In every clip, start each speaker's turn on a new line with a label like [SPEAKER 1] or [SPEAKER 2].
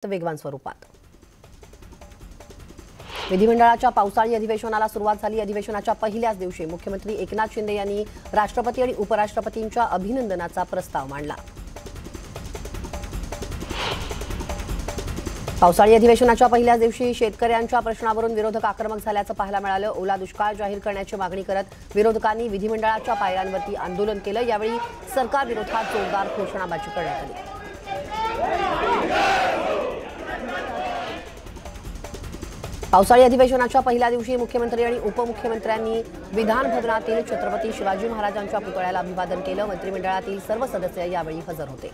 [SPEAKER 1] वेगवान स्वरूपात विधिमंडळाच्या पावसाळी अधिवेशनाला सुरुवात झाली। अधिवेशनाच्या पहिल्याच दिवशी मुख्यमंत्री एकनाथ शिंदे यांनी राष्ट्रपती आणि उपराष्ट्रपतींच्या अभिनंदनाचा प्रस्ताव मांडला। पावसाळी अधिवेशनाच्या पहिल्याच दिवशी शेतकऱ्यांच्या प्रश्नावरून विरोधक आक्रमक झाल्याचं पाहायला मिळालं। ओला दुष्काळ जाहीर करण्याची मागणी करत विरोधकांनी विधिमंडळाच्या पायऱ्यांवरती आंदोलन केलं। यावेळी सरकार विरोधात जोरदार घोषणाबाजी करण्यात आली। पावसाळी अधिवेशनाच्या पहिल्या दिवशी मुख्यमंत्री आणि उपमुख्यमंत्र्यांनी विधान भवनातील छत्रपती शिवाजी महाराजांच्या पुतळ्याला अभिवादन केलं। मंत्रिमंडळातील सर्व सदस्य यावेळी हजर होते।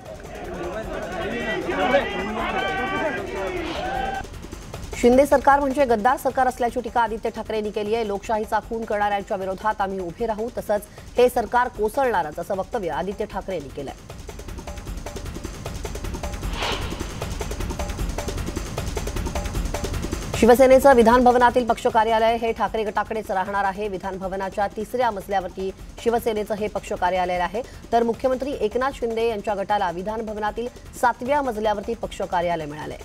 [SPEAKER 1] शिंदे सरकार म्हणजे गद्दार सरकार असल्याची टीका आदित्य ठाकरेंनी केली आहे। लोकशाहीचा खून करणाऱ्यांच्या विरोधात आम्ही उभे राहू, तसंच हे सरकार कोसळणारच असं वक्तव्य आदित्य ठाकरेंनी केलं। शिवसेनेचं विधान भवनातील पक्ष कार्यालय हे ठाकरे गटाकडेच राहणार आहे। विधान भवनाच्या 3ऱ्या मजल्यावरती शिवसेनेचं हे पक्ष कार्यालय आहे, तर मुख्यमंत्री एकनाथ शिंदे यांच्या गटाला विधान भवनातील 7व्या मजल्यावरती पक्ष कार्यालय मिळाले।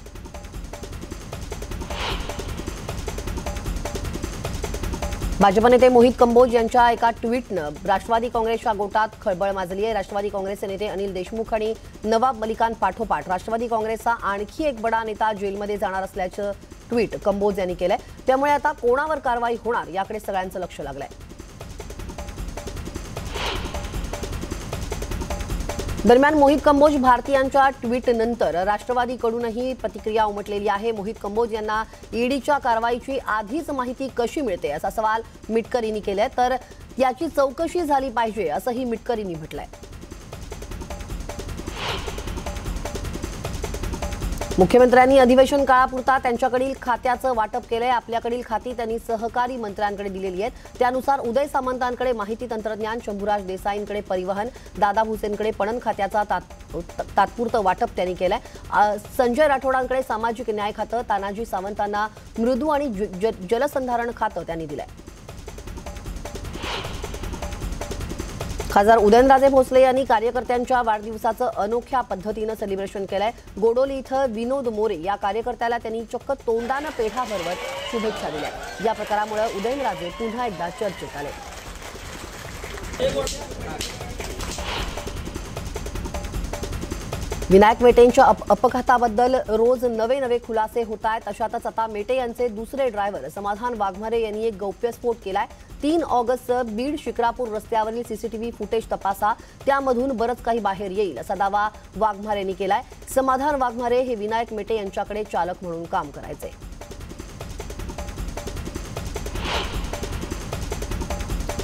[SPEAKER 1] भाजप नेते मोहित कंबोज यांच्या एका ट्विटनं राष्ट्रवादी काँग्रेसच्या गोटात खळबळ माजली आहे। राष्ट्रवादी काँग्रेसचे नेते अनिल देशमुख आणि नवाब मलिकान पाठोपाठ राष्ट्रवादी काँग्रेसचा आणखी एक बडा नेता जेलमध्ये जाणार असल्याचं ट्विट कंबोज यांनी केलंय। त्यामुळे आता कोणावर कारवाई होणार याकडे सगळ्यांचं लक्ष लागलंय। दरम्यान मोहित कंबोज भारतीयांच्या ट्विट नंतर राष्ट्रवादीकडूनही प्रतिक्रिया उमटलेली आहे। मोहित कंबोज यांना ईडीच्या कारवाईची आधीच माहिती कशी मिळते असा सवाल मिटकरींनी केलाय, तर याची चौकशी झाली पाहिजे असंही मिटकरींनी म्हटलंय। मुख्यमंत्र्यांनी अधिवेशन काळापुरता त्यांच्याकडील खात्याचं वाटप केलंय। आपल्याकडील खाती त्यांनी सहकारी मंत्र्यांकडे दिलेली आहेत। त्यानुसार उदय सामंतांकडे माहिती तंत्रज्ञान, शंभूराज देसाईंकडे परिवहन, दादा भुसेंकडे पणन खात्याचा तात्पुरतं वाटप त्यांनी केलंय। संजय राठोडांकडे सामाजिक न्याय खातं, तानाजी सावंतांना मृदू आणि जलसंधारण खातं त्यांनी दिलंय। खासदार उदयनराजे भोसले यांनी कार्यकर्त्यांच्या वाढदिवसाचं अनोख्या पद्धतीनं सेलिब्रेशन केलंय। गोडोली इथं विनोद मोरे या कार्यकर्त्याला त्यांनी चक्क तोंडानं पेढा भरवत शुभेच्छा दिल्या। या प्रकारामुळे उदयनराजे पुन्हा एकदा चर्चेत आले। विनायक मेटेंच्या अपघाताबद्दल रोज नवे खुलासे होत आहेत। अशातच आता मेटे यांचे दुसरे ड्रायव्हर समाधान वाघमारे यांनी एक गौप्यस्फोट केलाय। 3 ऑगस्ट बीड शिक्रापूर रस्त्यावरील सीसीटीव्ही फुटेज तपासा, त्यामधून बरंच काही बाहेर येईल असा दावा वाघमारेंनी केलाय। समाधान वाघमारे हे विनायक मेटे यांच्याकडे चालक म्हणून काम करायचे।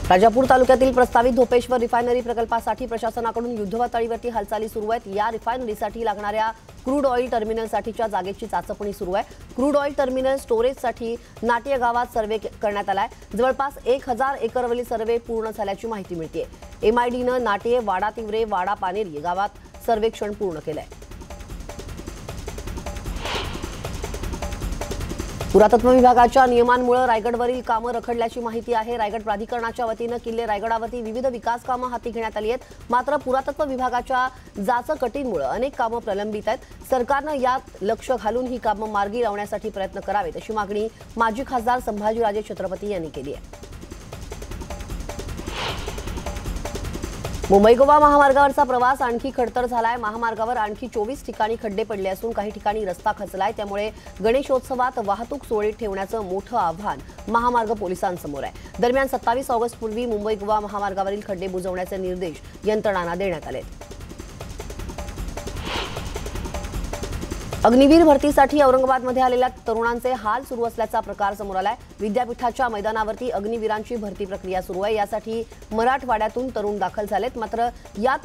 [SPEAKER 1] राजापूर तालुक्यातील प्रस्तावित धोपेश्वर रिफायनरी प्रकल्पासाठी प्रशासनाकडून युद्धपातळीवरती हालचाली सुरू आहेत। या रिफायनरीसाठी लागणाऱ्या क्रूड ऑइल टर्मिनलसाठीच्या जागेची चाचपणी सुरू आहे। क्रूड ऑइल टर्मिनल स्टोरेजसाठी नाट्य गावात सर्व्हे करण्यात आलाय। जवळपास 1000 एकरवरील सर्व्हे पूर्ण झाल्याची माहिती मिळते। एमआयडीनं नाट्य, वाडा तिवरे, वाडा पानेरी गावात सर्वेक्षण पूर्ण केलंय। पुरातत्व विभागाच्या नियमांमुळे रायगडवरील कामं रखडल्याची माहिती आहे। रायगड प्राधिकरणाच्या वतीनं किल्ले रायगडावरती विविध विकास कामं हाती घेण्यात आली आहेत। मात्र पुरातत्व विभागाच्या जाचकटींमुळे अनेक कामं प्रलंबित आहेत। सरकारनं यात लक्ष घालून ही कामं मार्गी लावण्यासाठी प्रयत्न करावेत अशी मागणी माजी खासदार संभाजीराजे छत्रपती यांनी केली आहे। मुंबई गोवा महामार्गावरचा प्रवास आणखी खडतर झालाय। महामार्गावर आणखी 24 ठिकाणी खड्डे पडले असून काही ठिकाणी रस्ता खचलाय। त्यामुळे गणेशोत्सवात वाहतूक सुरळीत ठेवण्याचं मोठं आव्हान महामार्ग पोलिसांसमोर आहे। दरम्यान 27 ऑगस्ट पूर्वी मुंबई गोवा महामार्गावरील खड्डे बुजवण्याचे निर्देश यंत्रणांना देण्यात आले। अग्निवीर भरतीसाठी औरंगाबादमध्ये आलेल्या तरुणांचे हाल सुरू असल्याचा प्रकार समोर आलाय। विद्यापीठाच्या मैदानावरती अग्निवीरांची भरती प्रक्रिया सुरू आहे। यासाठी मराठवाड्यातून तरुण दाखल झालेत, मात्र यात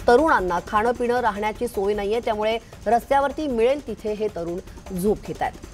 [SPEAKER 1] तरुणांना खाणं पिणं राहण्याची सोय नाहीये। त्यामुळे रस्त्यावरती मिळेल तिथे हे तरुण झोप घेत आहेत।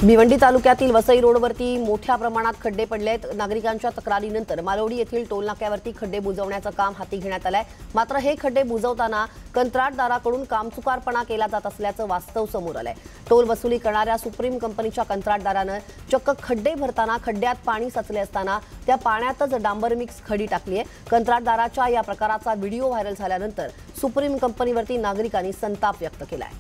[SPEAKER 1] भिवंडी तालुक्यातील वसई रोडवरती मोठ्या प्रमाणात खड्डे पडलेत। नागरिकांच्या तक्रारीनंतर मालवडी येथील टोलनाक्यावरती खड्डे बुजवण्याचं काम हाती घेण्यात आलंय। मात्र हे खड्डे बुजवताना कंत्राटदाराकडून कामचुकारपणा केला जात असल्याचं वास्तव समोर आलंय। टोल वसुली करणाऱ्या सुप्रीम कंपनीच्या कंत्राटदारानं चक्क खड्डे भरताना खड्ड्यात पाणी साचले असताना त्या पाण्यातच डांबर मिक्स खडी टाकली आहे। कंत्राटदाराच्या या प्रकाराचा व्हिडिओ व्हायरल झाल्यानंतर सुप्रीम कंपनीवरती नागरिकांनी संताप व्यक्त केलाय।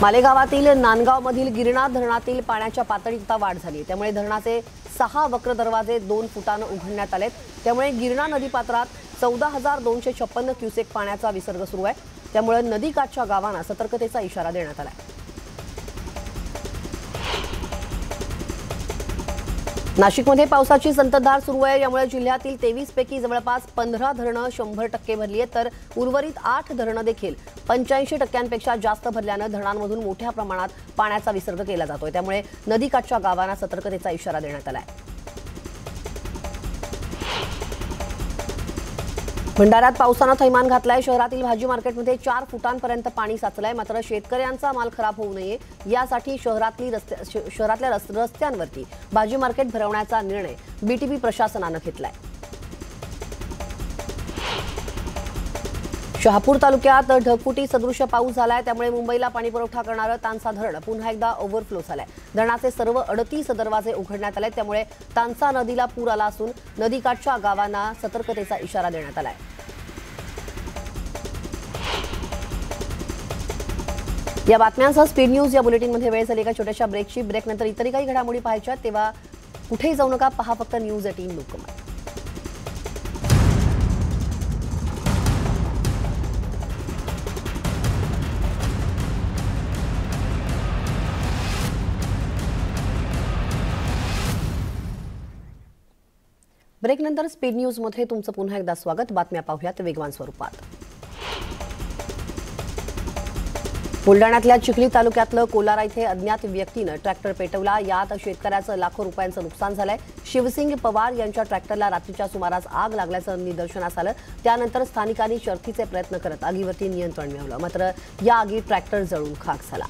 [SPEAKER 1] मालेगावातील नांदगावमधील गिरणा धरणातील पाण्याच्या पातळीत आता वाढ झाली। त्यामुळे धरणाचे 6 वक्र दरवाजे 2 फुटांनी उघडण्यात आलेत। त्यामुळे गिरणा नदीपात्रात 14,256 क्युसेक पाण्याचा विसर्ग सुरू आहे। त्यामुळे नदीकाठच्या गावांना सतर्कतेचा इशारा देण्यात आला आहे। नाशिकमध्ये पावसाची संततधार सुरू आहे। यामुळे जिल्ह्यातील 23 पैकी जवळपास 15 धरणं 100% भरली आहेत, तर उर्वरित 8 धरणं देखील 85%पेक्षा जास्त भरल्यानं धरणांमधून मोठ्या प्रमाणात पाण्याचा विसर्ग केला जातोय। त्यामुळे नदीकाठच्या गावांना सतर्कतेचा इशारा देण्यात आला आहे। भंडाऱ्यात पावसानं थैमान घातलाय। शहरातील भाजी मार्केटमध्ये 4 फुटांपर्यंत पाणी साचलंय। मात्र शेतकऱ्यांचा माल खराब होऊ नये यासाठी शहरातल्या रस्त्यांवरती भाजी मार्केट भरवण्याचा निर्णय बीटीपी प्रशासनानं घेतलाय। शहापूर तालुक्यात ढगफुटी सदृश पाऊस झालाय। त्यामुळे मुंबईला पाणीपुरवठा करणारं तानसा धरण पुन्हा एकदा ओव्हरफ्लो झालंय। धरणाचे सर्व 38 दरवाजे उघडण्यात आले। त्यामुळे तानसा नदीला पूर आला असून नदीकाठच्या गावांना सतर्कतेचा इशारा देण्यात आलाय। या बातम्यांसह स्पीड न्यूज या बुलेटिनमध्ये वेळ झाली एका छोट्याशा ब्रेकची। ब्रेकनंतर इतरही काही घडामोडी पाहायच्या तेव्हा कुठेही जाऊ नका, पहा फक्त न्यूज 18 लोकमत। ब्रेकनंतर स्पीड न्यूजमध्ये तुमचं पुन्हा एकदा स्वागत। बातम्या पाहूयात वेगवान स्वरूपात। बुलडाण्यातल्या चिखली तालुक्यातलं कोलारा इथे अज्ञात व्यक्तीनं ट्रॅक्टर पेटवला। यात शेतकऱ्याचं लाखो रुपयांचं नुकसान झालंय। शिवसिंग पवार यांच्या ट्रॅक्टरला रात्रीच्या सुमारास आग लागल्याचं निदर्शनास आलं। त्यानंतर स्थानिकांनी शर्थीचे प्रयत्न करत आगीवरती नियंत्रण मिळवलं। मात्र या आगीत ट्रॅक्टर जळून खाक झाला।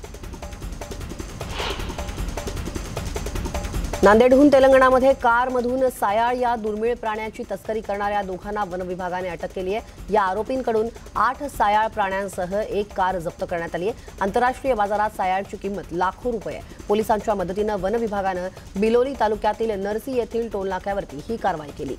[SPEAKER 1] नांदेडहून तेलंगणामध्ये कारमधून सायाळ या दुर्मिळ प्राण्याची तस्करी करणाऱ्या दोघांना वनविभागाने अटक केली आहे। या आरोपींकडून 8 सायाळ प्राण्यांसह 1 कार जप्त करण्यात आली आहे। आंतरराष्ट्रीय बाजारात सायाळची किंमत लाखो रुपये आहे। पोलिसांच्या मदतीनं वनविभागानं बिलोली तालुक्यातील नरसी येथील टोलनाक्यावरती ही कारवाई केली।